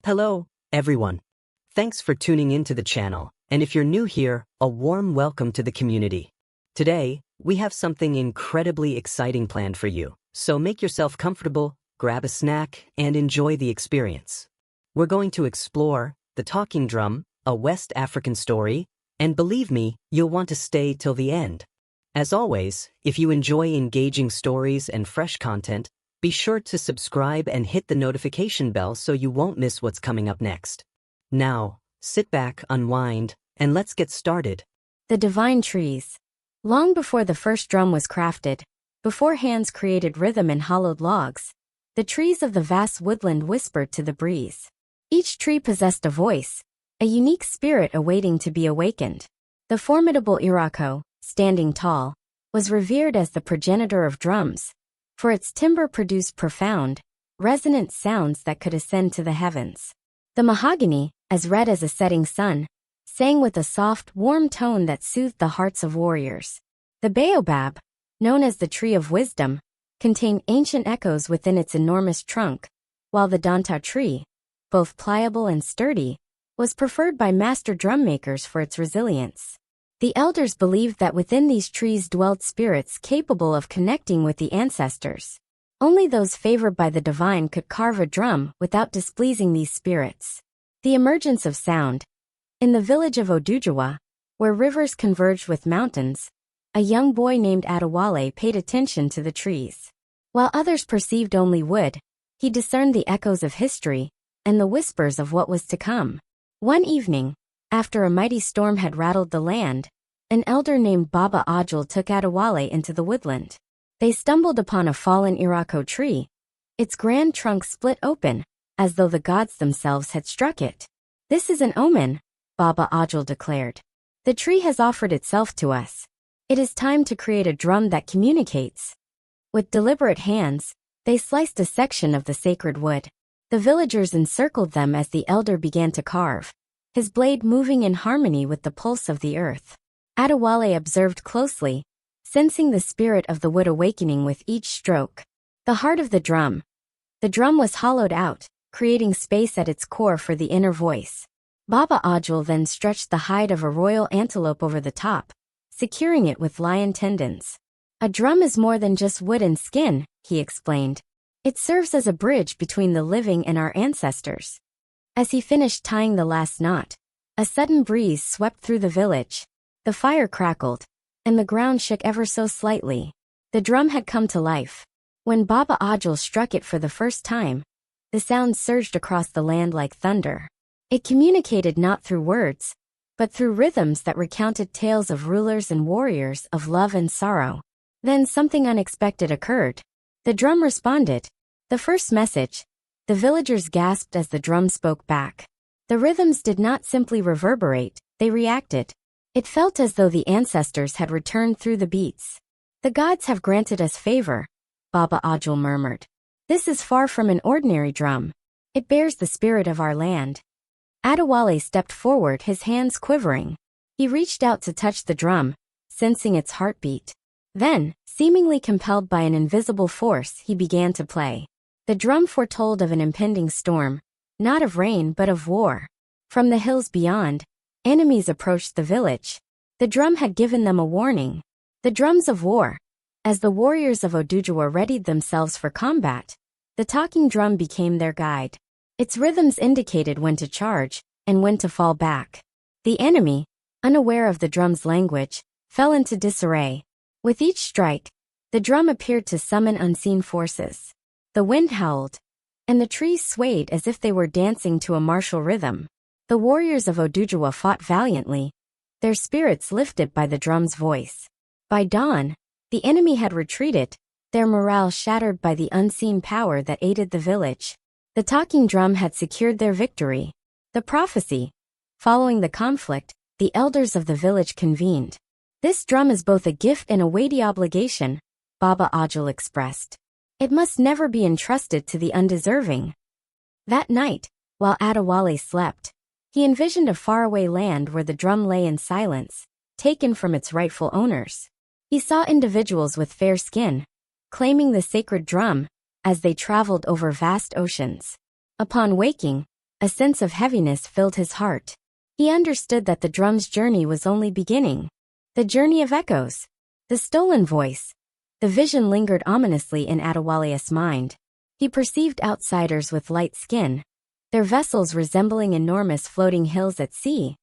Hello, everyone. Thanks for tuning into the channel, and if you're new here, a warm welcome to the community. Today, we have something incredibly exciting planned for you, so make yourself comfortable, grab a snack, and enjoy the experience. We're going to explore the talking drum, a West African story, and believe me, you'll want to stay till the end. As always, if you enjoy engaging stories and fresh content, be sure to subscribe and hit the notification bell so you won't miss what's coming up next. Now, sit back, unwind, and let's get started. The divine trees. Long before the first drum was crafted, before hands created rhythm in hollowed logs, the trees of the vast woodland whispered to the breeze. Each tree possessed a voice, a unique spirit awaiting to be awakened. The formidable Irako, standing tall, was revered as the progenitor of drums, for its timbre produced profound, resonant sounds that could ascend to the heavens. The mahogany, as red as a setting sun, sang with a soft, warm tone that soothed the hearts of warriors. The baobab, known as the tree of wisdom, contained ancient echoes within its enormous trunk, while the danta tree, both pliable and sturdy, was preferred by master drum makers for its resilience. The elders believed that within these trees dwelled spirits capable of connecting with the ancestors. Only those favored by the divine could carve a drum without displeasing these spirits. The emergence of sound. In the village of Odujawa, where rivers converged with mountains, a young boy named Adewale paid attention to the trees. While others perceived only wood, he discerned the echoes of history and the whispers of what was to come. One evening, after a mighty storm had rattled the land, an elder named Baba Ajul took Adewale into the woodland. They stumbled upon a fallen Irako tree. Its grand trunk split open, as though the gods themselves had struck it. "This is an omen," Baba Ajul declared. "The tree has offered itself to us. It is time to create a drum that communicates." With deliberate hands, they sliced a section of the sacred wood. The villagers encircled them as the elder began to carve, his blade moving in harmony with the pulse of the earth. Adewale observed closely, sensing the spirit of the wood awakening with each stroke. The heart of the drum. The drum was hollowed out, creating space at its core for the inner voice. Baba Ajul then stretched the hide of a royal antelope over the top, securing it with lion tendons. "A drum is more than just wood and skin," he explained. "It serves as a bridge between the living and our ancestors." As he finished tying the last knot, a sudden breeze swept through the village. The fire crackled, and the ground shook ever so slightly. The drum had come to life. When Baba Ajul struck it for the first time, the sound surged across the land like thunder. It communicated not through words, but through rhythms that recounted tales of rulers and warriors, of love and sorrow. Then something unexpected occurred. The drum responded. The first message. The villagers gasped as the drum spoke back. The rhythms did not simply reverberate, they reacted. It felt as though the ancestors had returned through the beats. "The gods have granted us favor," Baba Ajul murmured. "This is far from an ordinary drum. It bears the spirit of our land." Adewale stepped forward, his hands quivering. He reached out to touch the drum, sensing its heartbeat. Then, seemingly compelled by an invisible force, he began to play. The drum foretold of an impending storm, not of rain but of war. From the hills beyond, enemies approached the village. The drum had given them a warning. The drums of war. As the warriors of Odujawa readied themselves for combat, the talking drum became their guide. Its rhythms indicated when to charge and when to fall back. The enemy, unaware of the drum's language, fell into disarray. With each strike, the drum appeared to summon unseen forces. The wind howled, and the trees swayed as if they were dancing to a martial rhythm. The warriors of Odujawa fought valiantly, their spirits lifted by the drum's voice. By dawn, the enemy had retreated, their morale shattered by the unseen power that aided the village. The talking drum had secured their victory. The prophecy. Following the conflict, the elders of the village convened. "This drum is both a gift and a weighty obligation," Baba Ajul expressed. "It must never be entrusted to the undeserving." That night, while Adewale slept, he envisioned a faraway land where the drum lay in silence, taken from its rightful owners. He saw individuals with fair skin, claiming the sacred drum, as they traveled over vast oceans. Upon waking, A sense of heaviness filled his heart. He understood that the drum's journey was only beginning. The journey of echoes. The stolen voice. The vision lingered ominously in Adewale's mind. He perceived outsiders with light skin, their vessels resembling enormous floating hills at sea,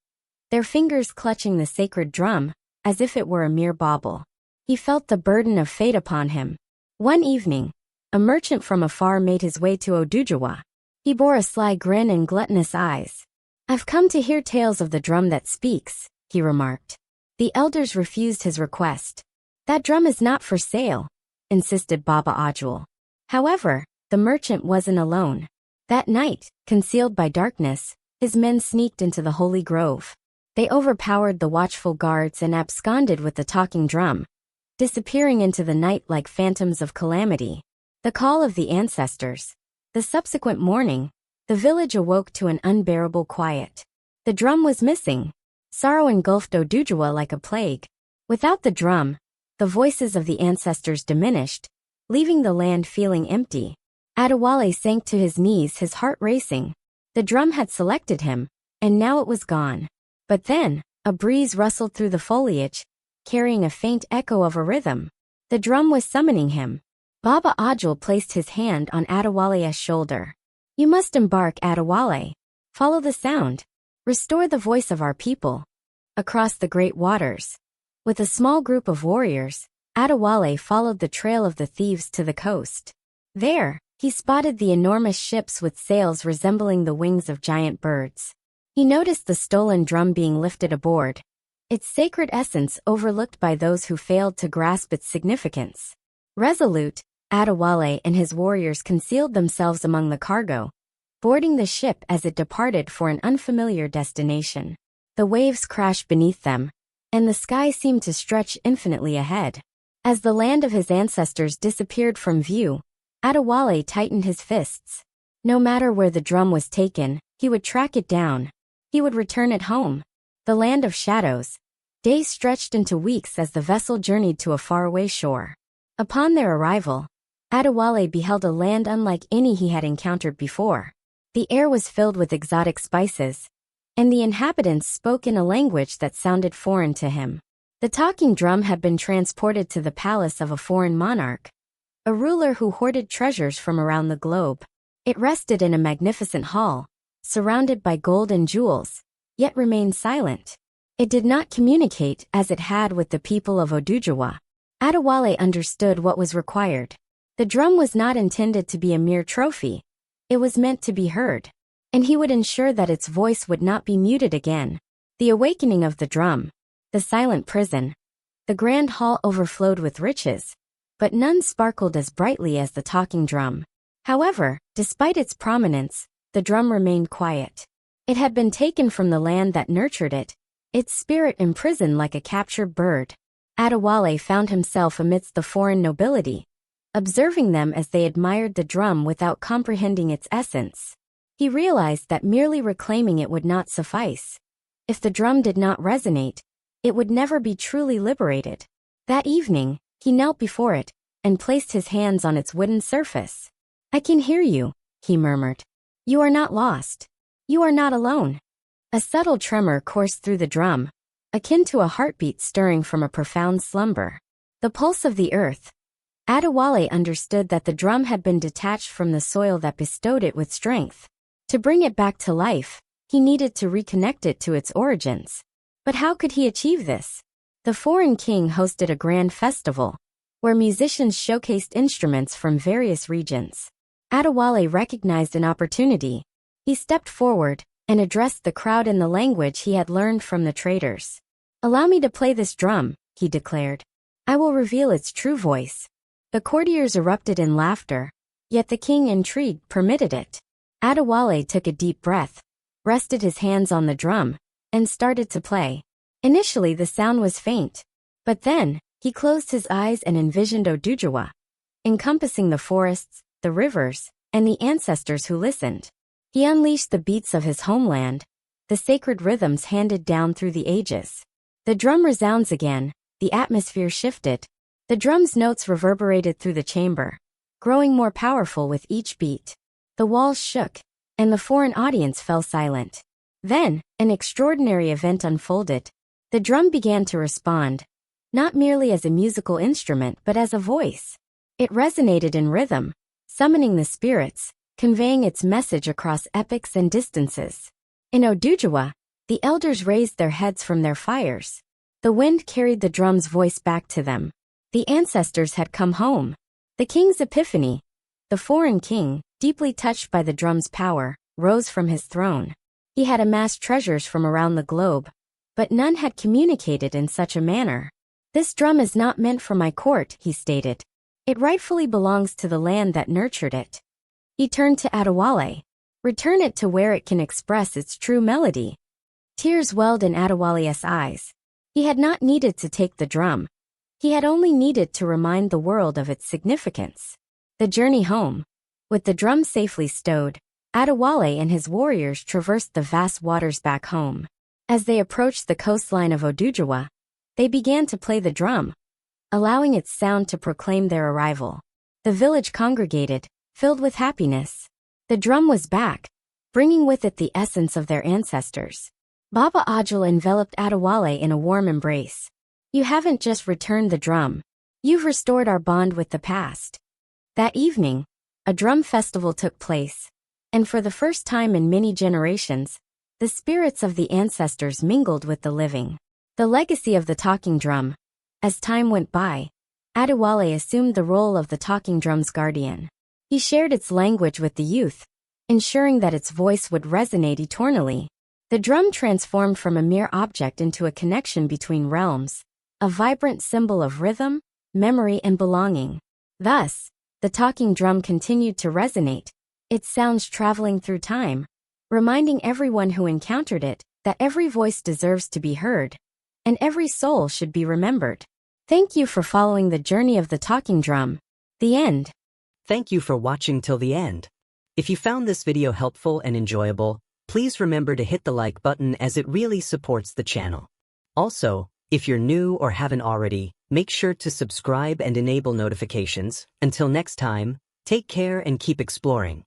their fingers clutching the sacred drum, as if it were a mere bauble. He felt the burden of fate upon him. One evening, a merchant from afar made his way to Odujawa. He bore a sly grin and gluttonous eyes. "I've come to hear tales of the drum that speaks," he remarked. The elders refused his request. "That drum is not for sale," insisted Baba Ajul. However, the merchant wasn't alone. That night, concealed by darkness, his men sneaked into the holy grove. They overpowered the watchful guards and absconded with the talking drum, disappearing into the night like phantoms of calamity. The call of the ancestors. The subsequent morning, the village awoke to an unbearable quiet. The drum was missing. Sorrow engulfed Odujawa like a plague. Without the drum, the voices of the ancestors diminished, leaving the land feeling empty. Adewale sank to his knees, his heart racing. The drum had selected him, and now it was gone. But then, a breeze rustled through the foliage, carrying a faint echo of a rhythm. The drum was summoning him. Baba Ajul placed his hand on Adewale's shoulder. "You must embark, Adewale. Follow the sound. Restore the voice of our people." Across the great waters, with a small group of warriors, Adewale followed the trail of the thieves to the coast. There, he spotted the enormous ships with sails resembling the wings of giant birds. He noticed the stolen drum being lifted aboard, its sacred essence overlooked by those who failed to grasp its significance. Resolute, Adewale and his warriors concealed themselves among the cargo, boarding the ship as it departed for an unfamiliar destination. The waves crashed beneath them, and the sky seemed to stretch infinitely ahead. As the land of his ancestors disappeared from view, Adewale tightened his fists. No matter where the drum was taken, he would track it down. He would return it home. The land of shadows. Days stretched into weeks as the vessel journeyed to a faraway shore. Upon their arrival, Adewale beheld a land unlike any he had encountered before. The air was filled with exotic spices, and the inhabitants spoke in a language that sounded foreign to him. The talking drum had been transported to the palace of a foreign monarch, a ruler who hoarded treasures from around the globe. It rested in a magnificent hall, surrounded by gold and jewels, yet remained silent. It did not communicate as it had with the people of Odujawa. Adewale understood what was required. The drum was not intended to be a mere trophy. It was meant to be heard, and he would ensure that its voice would not be muted again. The awakening of the drum. The silent prison. The grand hall overflowed with riches, but none sparkled as brightly as the talking drum. However, despite its prominence, the drum remained quiet. It had been taken from the land that nurtured it, its spirit imprisoned like a captured bird. Adewale found himself amidst the foreign nobility, observing them as they admired the drum without comprehending its essence. He realized that merely reclaiming it would not suffice. If the drum did not resonate, it would never be truly liberated. That evening, he knelt before it and placed his hands on its wooden surface. "I can hear you," he murmured. "You are not lost. You are not alone." A subtle tremor coursed through the drum, akin to a heartbeat stirring from a profound slumber. The pulse of the earth. Adewale understood that the drum had been detached from the soil that bestowed it with strength. To bring it back to life, he needed to reconnect it to its origins. But how could he achieve this? The foreign king hosted a grand festival, where musicians showcased instruments from various regions. Adewale recognized an opportunity. He stepped forward and addressed the crowd in the language he had learned from the traders. "Allow me to play this drum," he declared. "I will reveal its true voice." The courtiers erupted in laughter, yet the king, intrigued, permitted it. Adewale took a deep breath, rested his hands on the drum, and started to play. Initially the sound was faint, but then, he closed his eyes and envisioned Odujawa, encompassing the forests, the rivers, and the ancestors who listened. He unleashed the beats of his homeland, the sacred rhythms handed down through the ages. The drum resounds again, the atmosphere shifted. The drum's notes reverberated through the chamber, growing more powerful with each beat. The walls shook, and the foreign audience fell silent. Then, an extraordinary event unfolded. The drum began to respond, not merely as a musical instrument but as a voice. It resonated in rhythm, summoning the spirits, conveying its message across epochs and distances. In Odujawa, the elders raised their heads from their fires. The wind carried the drum's voice back to them. The ancestors had come home. The king's epiphany, the foreign king, deeply touched by the drum's power, rose from his throne. He had amassed treasures from around the globe, but none had communicated in such a manner. "This drum is not meant for my court," he stated. "It rightfully belongs to the land that nurtured it." He turned to Adewale. "Return it to where it can express its true melody." Tears welled in Adewale's eyes. He had not needed to take the drum. He had only needed to remind the world of its significance. The journey home. With the drum safely stowed, Adewale and his warriors traversed the vast waters back home. As they approached the coastline of Odujawa, they began to play the drum, allowing its sound to proclaim their arrival. The village congregated, filled with happiness. The drum was back, bringing with it the essence of their ancestors. Baba Ajul enveloped Adewale in a warm embrace. "You haven't just returned the drum. You've restored our bond with the past." That evening, a drum festival took place, and for the first time in many generations, the spirits of the ancestors mingled with the living. The legacy of the talking drum. As time went by, Adewale assumed the role of the talking drum's guardian. He shared its language with the youth, ensuring that its voice would resonate eternally. The drum transformed from a mere object into a connection between realms, a vibrant symbol of rhythm, memory, and belonging. Thus, the talking drum continued to resonate, its sounds traveling through time, reminding everyone who encountered it that every voice deserves to be heard, and every soul should be remembered. Thank you for following the journey of the talking drum. The end. Thank you for watching till the end. If you found this video helpful and enjoyable, please remember to hit the like button as it really supports the channel. Also, if you're new or haven't already, make sure to subscribe and enable notifications. Until next time, take care and keep exploring.